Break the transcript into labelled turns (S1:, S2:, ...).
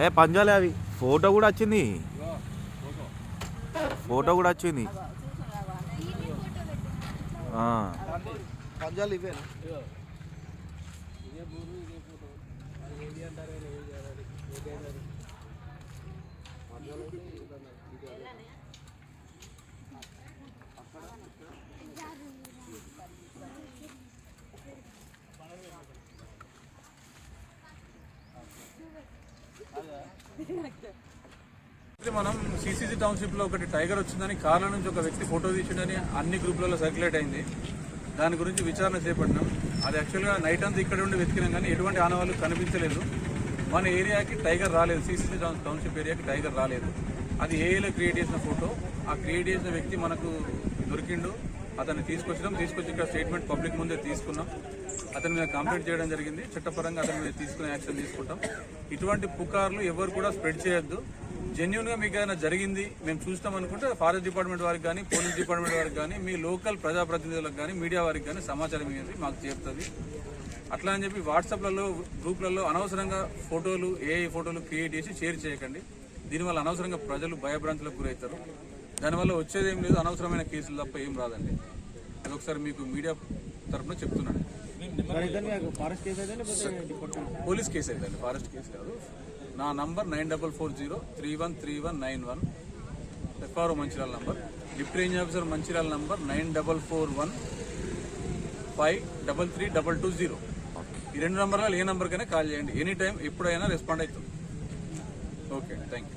S1: ఏ పంజాలే అవి. ఫోటో కూడా వచ్చింది, ఫోటో కూడా వచ్చింది.
S2: పంజాలు ఇవే
S3: మనం సిసిసి టౌన్షిప్ లో ఒకటి టైగర్ వచ్చిందని కార్ల నుంచి ఒక వ్యక్తి ఫోటో తీసిండని అన్ని గ్రూపులలో సర్క్యులేట్ అయింది. దాని గురించి విచారణ చేపట్టినాం. అది యాక్చువల్గా నైట్ అంతా ఇక్కడ ఉండి వెతికినాం కానీ ఎటువంటి ఆనవాళ్ళు కనిపించలేదు. మన ఏరియాకి టైగర్ రాలేదు, సిసిసి టౌన్షిప్ ఏరియాకి టైగర్ రాలేదు. అది ఏఏలో క్రియేట్ చేసిన ఫోటో. ఆ క్రియేట్ చేసిన వ్యక్తి మనకు దొరికిండు. అతన్ని తీసుకొచ్చి ఇక్కడ స్టేట్మెంట్ పబ్లిక్ ముందే తీసుకున్నాం. అతని మీద కంప్లైంట్ చేయడం జరిగింది. చట్టపరంగా అతని మీద తీసుకునే యాక్షన్ తీసుకుంటాం. ఇటువంటి పుకార్లు ఎవరు కూడా స్ప్రెడ్ చేయొద్దు. జెన్యున్గా మీకు ఏదైనా జరిగింది మేము చూస్తాం అనుకుంటే ఫారెస్ట్ డిపార్ట్మెంట్ వారికి కానీ, పోలీస్ డిపార్ట్మెంట్ వారికి కానీ, మీ లోకల్ ప్రజాప్రతినిధులకు కానీ, మీడియా వారికి కానీ సమాచారం ఇవ్వండి, మాకు చేరుతుంది. అట్లా అని చెప్పి వాట్సాప్లలో గ్రూప్లలో అనవసరంగా ఫోటోలు ఫోటోలు క్రియేట్ చేసి షేర్ చేయకండి. దీనివల్ల అనవసరంగా ప్రజలు భయభ్రాంతులకు గురవుతారు. దానివల్ల వచ్చేది ఏం లేదు, అనవసరమైన కేసులు తప్ప ఏం రాదండి. అది ఒకసారి మీకు మీడియా తరఫున చెప్తున్నాను. పోలీస్ కేసు అయితే ఫారెస్ట్ కేసు కాదు. నా number 9440313191, FRO Mancherial number, deputy range officer Mancherial number 9441533220. ఈ 2 నంబర్లలో ఏ నంబర్కైనా కాల్ చేయండి. ఎనీ టైం ఎప్పుడైనా రెస్పాండ్ అవుతుంది. Okay, thank you.